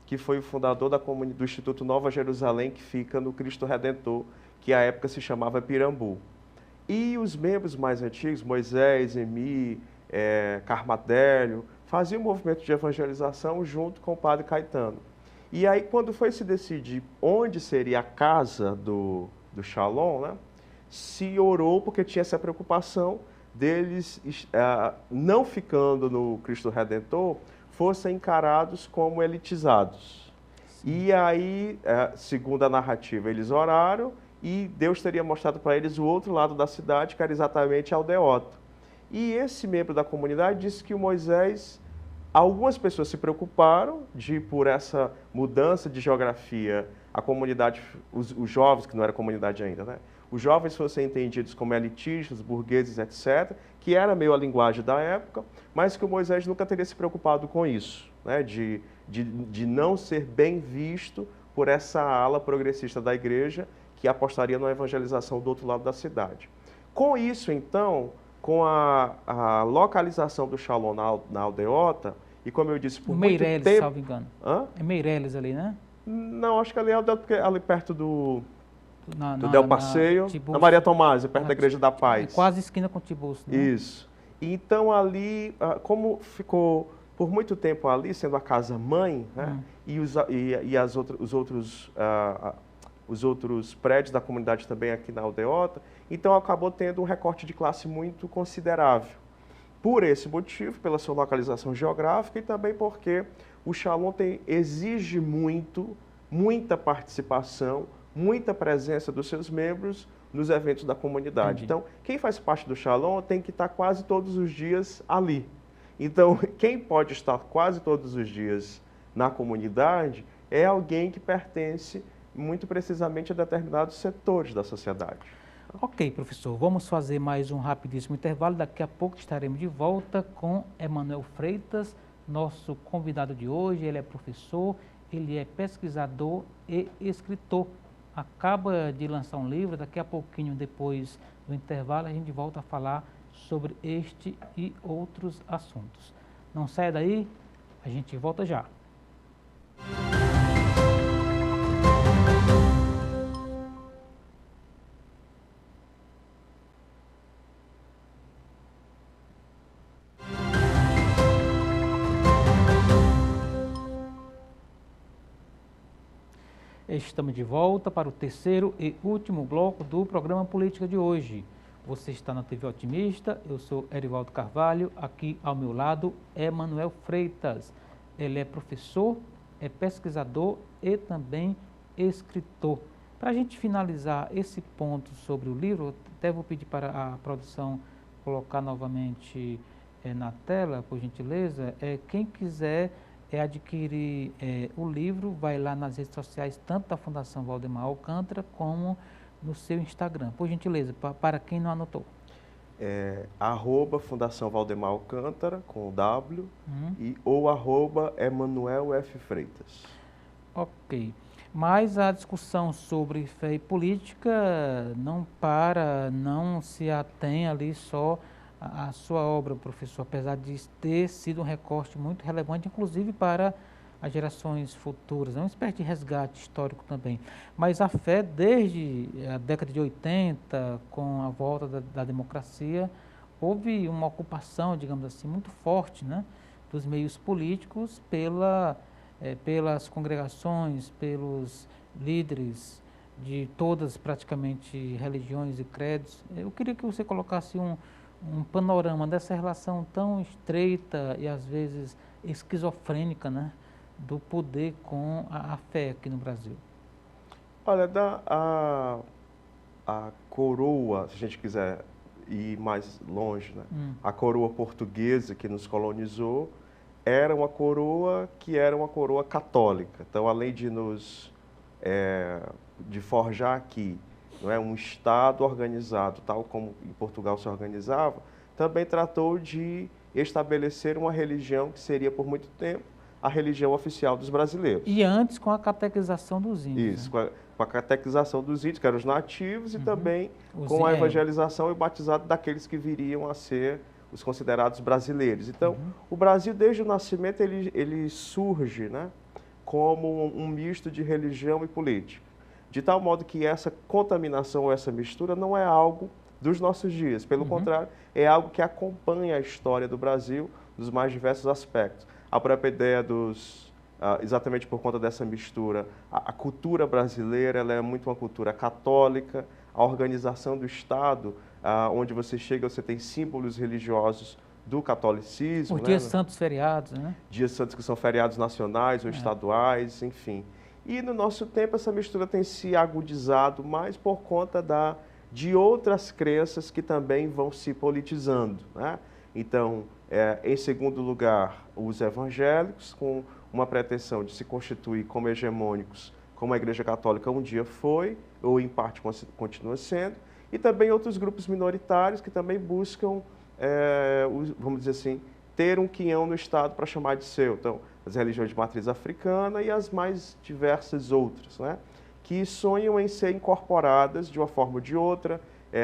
que foi o fundador do Instituto Nova Jerusalém, que fica no Cristo Redentor, que à época se chamava Pirambu. E os membros mais antigos, Moisés, Emi, Carmadélio, faziam um movimento de evangelização junto com o Padre Caetano. E aí, quando foi se decidir onde seria a casa do Shalom, né, se orou porque tinha essa preocupação deles, não ficando no Cristo Redentor, fossem encarados como elitizados. Sim. E aí, segundo a narrativa, eles oraram e Deus teria mostrado para eles o outro lado da cidade, que era exatamente a Aldeota. E esse membro da comunidade disse que o Moisés, algumas pessoas se preocuparam por essa mudança de geografia, a comunidade, os jovens, que não era comunidade ainda, né? Os jovens fossem entendidos como elitistas, burgueses, etc., que era meio a linguagem da época, mas que o Moisés nunca teria se preocupado com isso, né? De não ser bem visto por essa ala progressista da igreja, que apostaria na evangelização do outro lado da cidade. Com isso, então, com a localização do Shalom na aldeota, e como eu disse, por muito Meireles, tempo... salvo engano. Hã? É Meireles ali, né? Não, acho que ali é aldeota, porque ali perto do Na Del Passeio, Tiburcio, na Maria Tomásia, perto na da Igreja da Paz. quase esquina com Tiburcio, né? Isso. Então ali, como ficou por muito tempo ali, sendo a casa-mãe, né, os outros prédios da comunidade também aqui na aldeota, então acabou tendo um recorte de classe muito considerável. Por esse motivo, pela sua localização geográfica e também porque o Shalom exige muita participação, muita presença dos seus membros nos eventos da comunidade. Entendi. Então, quem faz parte do Shalom tem que estar quase todos os dias ali. Então, quem pode estar quase todos os dias na comunidade é alguém que pertence muito precisamente a determinados setores da sociedade. Ok, professor, vamos fazer mais um rapidíssimo intervalo. Daqui a pouco estaremos de volta com Emanuel Freitas, nosso convidado de hoje. Ele é professor, ele é pesquisador e escritor. Acaba de lançar um livro, daqui a pouquinho depois do intervalo a gente volta a falar sobre este e outros assuntos. Não saia daí, a gente volta já. Estamos de volta para o terceiro e último bloco do programa Política de hoje. Você está na TV Otimista, eu sou Erivaldo Carvalho, aqui ao meu lado é Emanuel Freitas. Ele é professor, é pesquisador e também escritor. Para a gente finalizar esse ponto sobre o livro, até vou pedir para a produção colocar novamente na tela, por gentileza, quem quiser adquirir o livro, vai lá nas redes sociais, tanto da Fundação Valdemar Alcântara, como no seu Instagram. Por gentileza, para quem não anotou. Fundação Valdemar Alcântara, com o W, ou Emanuel F. Freitas. Ok. Mas a discussão sobre fé e política não se atém ali só a sua obra, professor, apesar de ter sido um recorte muito relevante, inclusive para as gerações futuras, é uma espécie de resgate histórico também. Mas a fé, desde a década de 80, com a volta da democracia, houve uma ocupação, digamos assim, muito forte, né, dos meios políticos pelas congregações, pelos líderes de todas praticamente religiões e credos. Eu queria que você colocasse um panorama dessa relação tão estreita e às vezes esquizofrênica, né, do poder com a fé aqui no Brasil. Olha, a coroa, se a gente quiser ir mais longe, né, a coroa portuguesa que nos colonizou era uma coroa católica. Então, além de de forjar aqui, não é, um Estado organizado, tal como em Portugal se organizava, também tratou de estabelecer uma religião que seria, por muito tempo, a religião oficial dos brasileiros. E antes com a catequização dos índios. Isso, né? com a catequização dos índios, que eram os nativos, e também com a evangelização e o batizado daqueles que viriam a ser os considerados brasileiros. Então, o Brasil, desde o nascimento, ele surge, né, como um misto de religião e política. De tal modo que essa contaminação ou essa mistura não é algo dos nossos dias. Pelo contrário, é algo que acompanha a história do Brasil nos mais diversos aspectos. A própria ideia exatamente por conta dessa mistura, a cultura brasileira ela é muito uma cultura católica, a organização do Estado, onde você chega, você tem símbolos religiosos do catolicismo. Os dias santos feriados, né? Dias santos que são feriados nacionais ou estaduais, enfim. E no nosso tempo essa mistura tem se agudizado mais por conta de outras crenças que também vão se politizando, né? Então, em segundo lugar, os evangélicos, com uma pretensão de se constituir como hegemônicos, como a Igreja Católica um dia foi, ou em parte continua sendo, e também outros grupos minoritários que também buscam, vamos dizer assim, ter um quinhão no Estado para chamar de seu. Então, as religiões de matriz africana e as mais diversas outras, né, que sonham em ser incorporadas de uma forma ou de outra,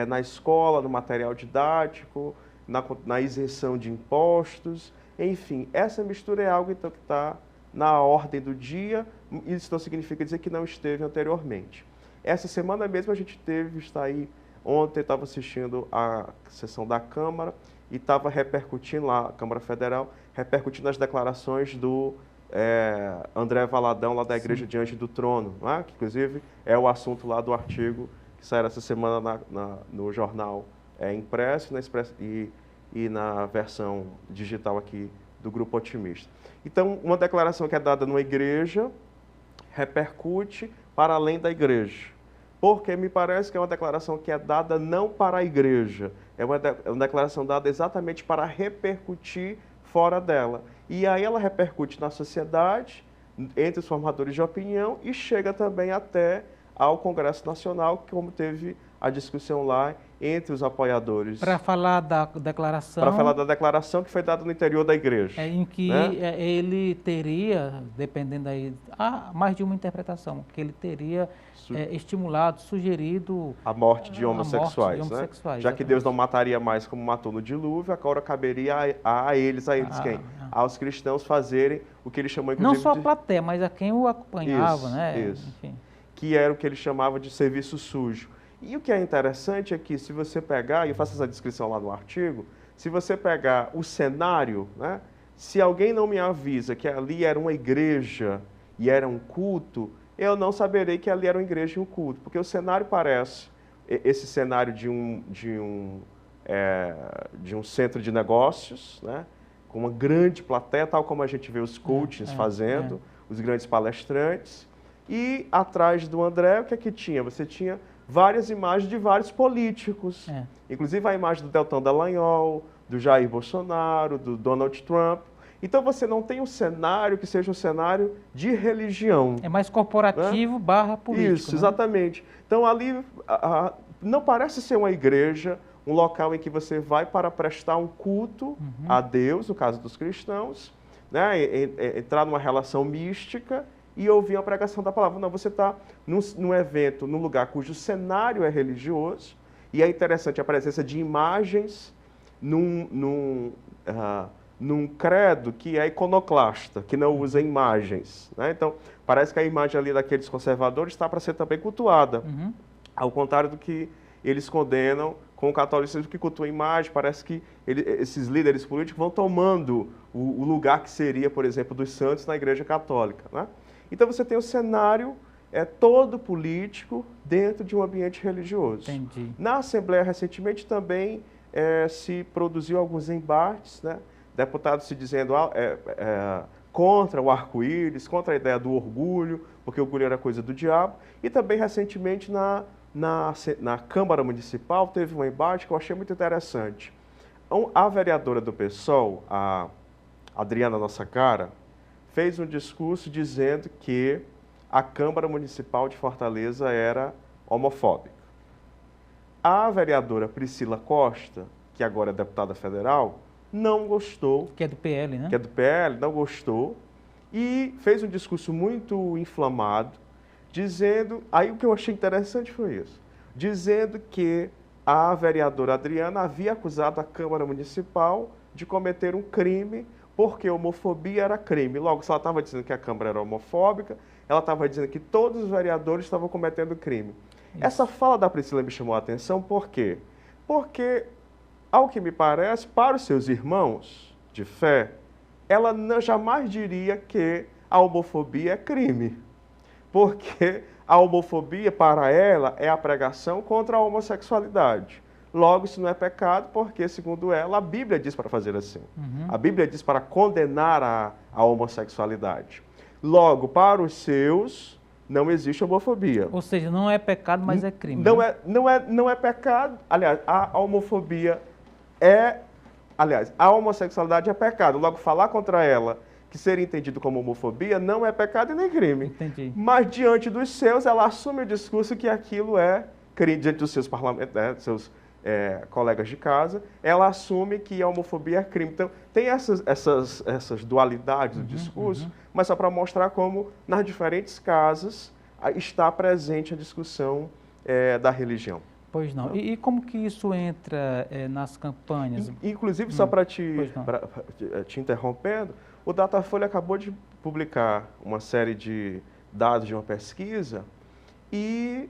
na escola, no material didático, na isenção de impostos, enfim, essa mistura é algo então, que está na ordem do dia, isso não significa dizer que não esteve anteriormente. Essa semana mesmo a gente está aí, ontem estava assistindo a sessão da Câmara e estava repercutindo lá, a Câmara Federal, repercutindo as declarações do André Valadão, lá da Igreja Diante do Trono, né? Que inclusive é o assunto lá do artigo que saiu essa semana no jornal impresso e na versão digital aqui do Grupo Otimista. Então, uma declaração que é dada numa igreja repercute para além da igreja. Porque me parece que é uma declaração que é dada não para a igreja, é uma declaração dada exatamente para repercutir fora dela. E aí ela repercute na sociedade, entre os formadores de opinião e chega também até ao Congresso Nacional, como teve a discussão lá entre os apoiadores. Para falar da declaração... Para falar da declaração que foi dada no interior da igreja. Em que, né, ele teria, dependendo aí, há mais de uma interpretação, que ele teria estimulado, sugerido... A morte de homossexuais, né? Já exatamente. que Deus não mataria mais como matou no dilúvio, agora caberia a eles quem? Aos cristãos fazerem o que ele chamou, inclusive... Não só a plateia, mas a quem o acompanhava, né? Isso. Enfim. Que era o que ele chamava de serviço sujo. E o que é interessante é que se você pegar, e eu faço essa descrição lá no artigo, se você pegar o cenário, né, se alguém não me avisa que ali era uma igreja e era um culto, eu não saberei que ali era uma igreja e um culto, porque o cenário parece esse cenário de um centro de negócios, né, com uma grande plateia, tal como a gente vê os coachings fazendo, os grandes palestrantes. E atrás do André, o que é que tinha? Você tinha várias imagens de vários políticos, inclusive a imagem do Deltan Dallagnol, do Jair Bolsonaro, do Donald Trump. Então você não tem um cenário que seja um cenário de religião. É mais corporativo, né? Barra político. Isso, né? Exatamente. Então ali não parece ser uma igreja, um local em que você vai para prestar um culto a Deus, no caso dos cristãos, né? Entrar numa relação mística e ouvir a pregação da palavra. Não, você está num evento, num lugar cujo cenário é religioso, e é interessante a presença de imagens num credo que é iconoclasta, que não usa imagens, né? Então, parece que a imagem ali daqueles conservadores está para ser também cultuada, ao contrário do que eles condenam com o catolicismo, que cultua a imagem. Parece que esses líderes políticos vão tomando o lugar que seria, por exemplo, dos santos na Igreja Católica, né? Então você tem o cenário todo político dentro de um ambiente religioso. Entendi. Na Assembleia, recentemente, também se produziu alguns embates, né? Deputados se dizendo contra o arco-íris, contra a ideia do orgulho, porque o orgulho era coisa do diabo. E também, recentemente, na Câmara Municipal, teve um embate que eu achei muito interessante. A vereadora do PSOL, a Adriana Nossa Cara, fez um discurso dizendo que a Câmara Municipal de Fortaleza era homofóbica. A vereadora Priscila Costa, que agora é deputada federal, não gostou. Que é do PL, né? Que é do PL, não gostou. E fez um discurso muito inflamado, dizendo... Aí o que eu achei interessante foi isso. Dizendo que a vereadora Adriana havia acusado a Câmara Municipal de cometer um crime, porque homofobia era crime. Logo, se ela estava dizendo que a Câmara era homofóbica, ela estava dizendo que todos os vereadores estavam cometendo crime. Isso. Essa fala da Priscila me chamou a atenção, por quê? Porque, ao que me parece, para os seus irmãos de fé, ela jamais diria que a homofobia é crime. Porque a homofobia, para ela, é a pregação contra a homossexualidade. Logo, isso não é pecado, porque, segundo ela, a Bíblia diz para fazer assim. A Bíblia diz para condenar a homossexualidade. Logo, para os seus, não existe homofobia. Ou seja, não é pecado, mas é crime. Não é pecado. Aliás, a homofobia é... Aliás, a homossexualidade é pecado. Logo, falar contra ela, que seria entendido como homofobia, não é pecado e nem crime. Entendi. Mas, diante dos seus, ela assume o discurso que aquilo é crime. Diante dos seus parlamentares, seus colegas de casa, ela assume que a homofobia é crime. Então, tem essas dualidades do discurso, mas só para mostrar como, nas diferentes casas, está presente a discussão da religião. Pois não. E como que isso entra nas campanhas? Inclusive, só para te interrompendo, o Datafolha acabou de publicar uma série de dados de uma pesquisa e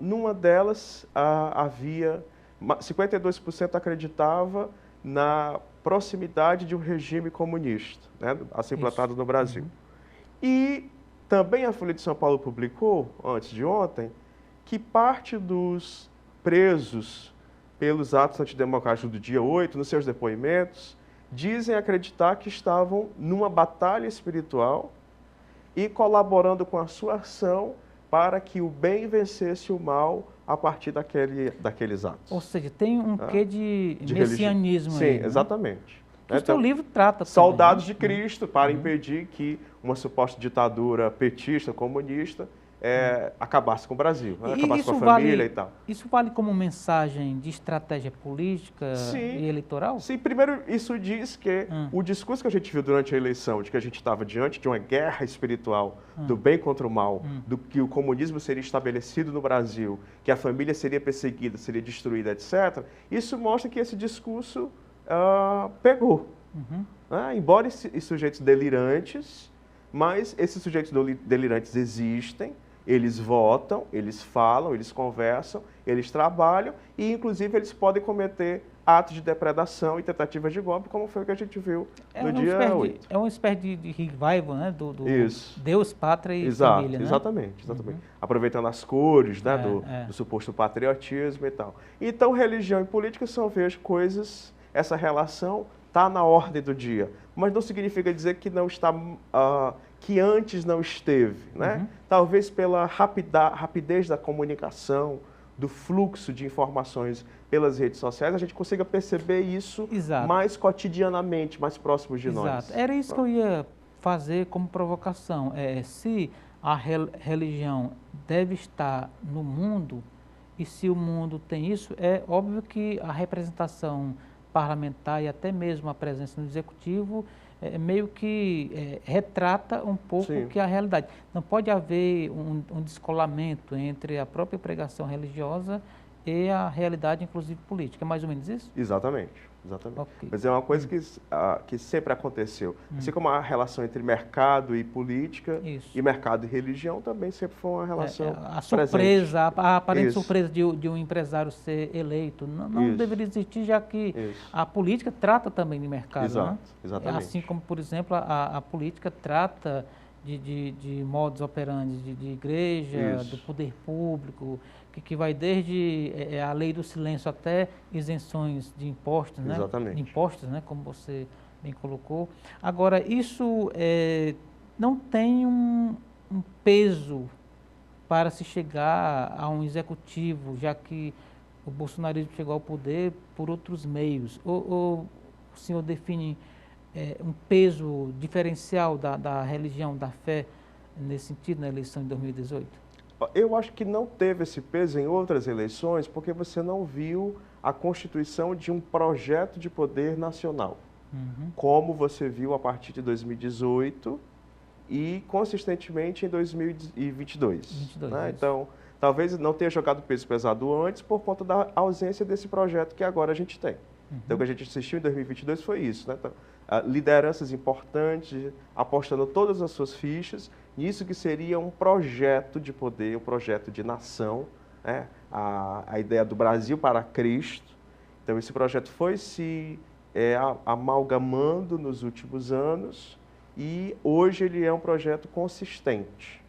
numa delas havia 52% acreditava na proximidade de um regime comunista, né, assim implantado no Brasil. E também a Folha de São Paulo publicou, antes de ontem, que parte dos presos pelos atos antidemocráticos do dia 8, nos seus depoimentos, dizem acreditar que estavam numa batalha espiritual e colaborando com a sua ação para que o bem vencesse o mal a partir daqueles atos. Ou seja, tem um quê de messianismo Sim, aí, né? Exatamente. Que o seu livro trata também, soldados de Cristo para impedir que uma suposta ditadura petista, comunista, acabasse com o Brasil, acabasse com a família e tal. Isso vale como mensagem de estratégia política e eleitoral? Sim, primeiro isso diz que o discurso que a gente viu durante a eleição, de que a gente estava diante de uma guerra espiritual do bem contra o mal, do que o comunismo seria estabelecido no Brasil, que a família seria perseguida, seria destruída, etc., isso mostra que esse discurso pegou. Embora esses sujeitos delirantes, mas esses sujeitos delirantes existem, eles votam, eles falam, eles conversam, eles trabalham e, inclusive, eles podem cometer atos de depredação e tentativas de golpe, como foi o que a gente viu no dia 8. É uma espécie de revival, né? Do Isso. Deus, pátria e família, né? Exatamente. Aproveitando as cores, né, do suposto patriotismo e tal. Então, religião e política são, vejo, coisas, essa relação está na ordem do dia, mas não significa dizer que não está, que antes não esteve, né? Talvez pela rapidez da comunicação, do fluxo de informações pelas redes sociais, a gente consiga perceber isso mais cotidianamente, mais próximo de nós. Era isso que eu ia fazer como provocação. Se a religião deve estar no mundo, e se o mundo tem isso, é óbvio que a representação parlamentar e até mesmo a presença no executivo meio que retrata um pouco o que é a realidade. Não pode haver um descolamento entre a própria pregação religiosa e a realidade, inclusive política. É mais ou menos isso? Exatamente. Okay. Mas é uma coisa que sempre aconteceu. Assim como a relação entre mercado e política e mercado e religião também sempre foi uma relação a surpresa, a aparente surpresa de um empresário ser eleito não deveria existir, já que a política trata também de mercado. Exatamente. Assim como, por exemplo, a política trata de modus operandi de igreja, do poder público, que vai desde a lei do silêncio até isenções de impostos, né? Exatamente. Impostos, né? Como você bem colocou. Agora, isso não tem um peso para se chegar a um executivo, já que o bolsonarismo chegou ao poder por outros meios. Ou o senhor define um peso diferencial da religião, da fé, nesse sentido, na eleição de 2018? Eu acho que não teve esse peso em outras eleições porque você não viu a constituição de um projeto de poder nacional, como você viu a partir de 2018 e consistentemente em 2022. Né? Então, talvez não tenha jogado peso pesado antes por conta da ausência desse projeto que agora a gente tem. Então, o que a gente assistiu em 2022 foi isso, né? Então, lideranças importantes, apostando todas as suas fichas nisso que seria um projeto de poder, um projeto de nação, né? A ideia do Brasil para Cristo. Então, esse projeto foi se amalgamando nos últimos anos e hoje ele é um projeto consistente.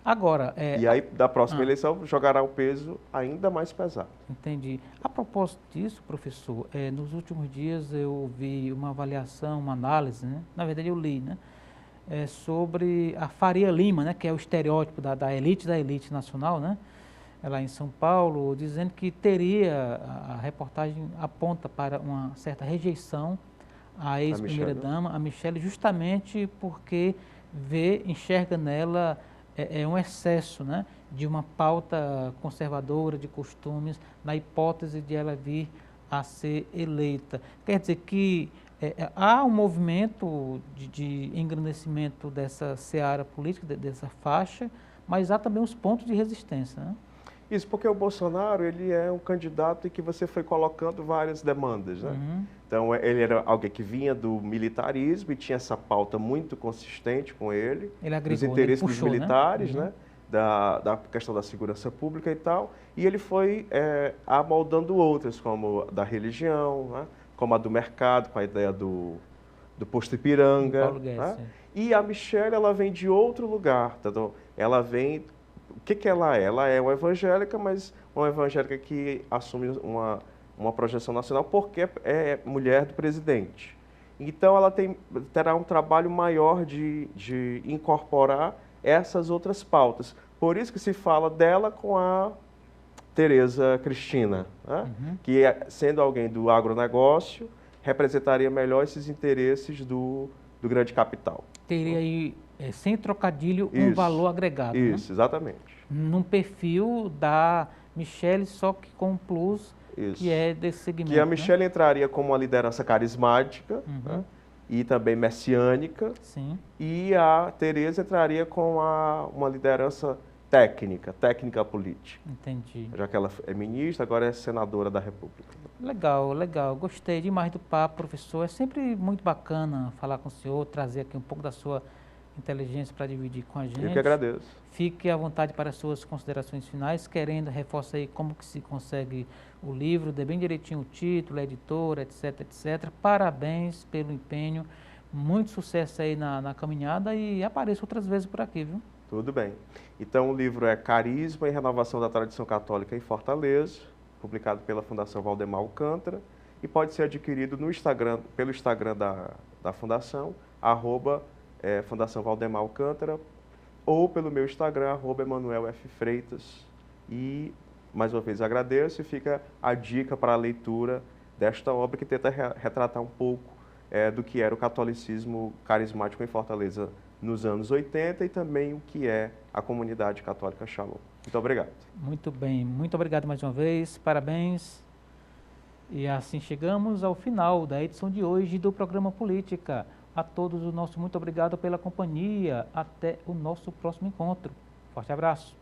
Agora, e aí, da próxima eleição, jogará o peso ainda mais pesado. Entendi. A propósito disso, professor, nos últimos dias eu ouvi uma avaliação, uma análise, né? Na verdade eu li, né? Sobre a Faria Lima, né? Que é o estereótipo da elite nacional, né? Lá em São Paulo, dizendo que teria, a reportagem aponta para uma certa rejeição à ex-primeira-dama, a Michele, justamente porque enxerga nela um excesso, né, de uma pauta conservadora de costumes, na hipótese de ela vir a ser eleita. Quer dizer que há um movimento de engrandecimento dessa seara política, dessa faixa, mas há também os pontos de resistência, né? Isso, porque o Bolsonaro, ele é um candidato em que você foi colocando várias demandas, né? Uhum. Então, ele era alguém que vinha do militarismo e tinha essa pauta muito consistente com ele, Ele dos agregou, né? Ele interesses puxou, dos militares, né? né? Da questão da segurança pública e tal. E ele foi amoldando outras, como da religião, né? Como a do mercado, com a ideia do posto Ipiranga. Paulo Guedes, Né? é. E a Michelle, ela vem de outro lugar. Tá? Então, ela vem... O que ela é? Ela é uma evangélica, mas uma evangélica que assume uma projeção nacional porque é mulher do presidente. Então, ela terá um trabalho maior de incorporar essas outras pautas. Por isso que se fala dela com a Tereza Cristina, né? Que, sendo alguém do agronegócio, representaria melhor esses interesses do grande capital. Teria aí, sem trocadilho, um valor agregado. Isso, né? Exatamente. Num perfil da Michelle, só que com um plus, que é desse segmento. Que a Michelle entraria como uma liderança carismática, né? E também messiânica. Sim. E a Tereza entraria com uma liderança técnica política. Entendi. Já que ela é ministra, agora é senadora da República. Legal, legal. Gostei demais do papo, professor. É sempre muito bacana falar com o senhor, trazer aqui um pouco da sua inteligência para dividir com a gente. Eu que agradeço. Fique à vontade para as suas considerações finais. Querendo, reforça aí como que se consegue o livro, dê bem direitinho o título, a editora, etc, etc. Parabéns pelo empenho. Muito sucesso aí na caminhada e apareça outras vezes por aqui, viu? Tudo bem. Então, o livro é Carisma e Renovação da Tradição Católica em Fortaleza, publicado pela Fundação Valdemar Alcântara, e pode ser adquirido no Instagram, pelo Instagram da Fundação, Fundação Valdemar Alcântara, ou pelo meu Instagram, @EmanuelFFreitas. E, mais uma vez, agradeço e fica a dica para a leitura desta obra que tenta retratar um pouco do que era o catolicismo carismático em Fortaleza nos anos 80 e também o que é a comunidade católica Shalom. Muito obrigado. Muito bem, muito obrigado mais uma vez, parabéns. E assim chegamos ao final da edição de hoje do programa Política. A todos o nosso muito obrigado pela companhia. Até o nosso próximo encontro. Forte abraço.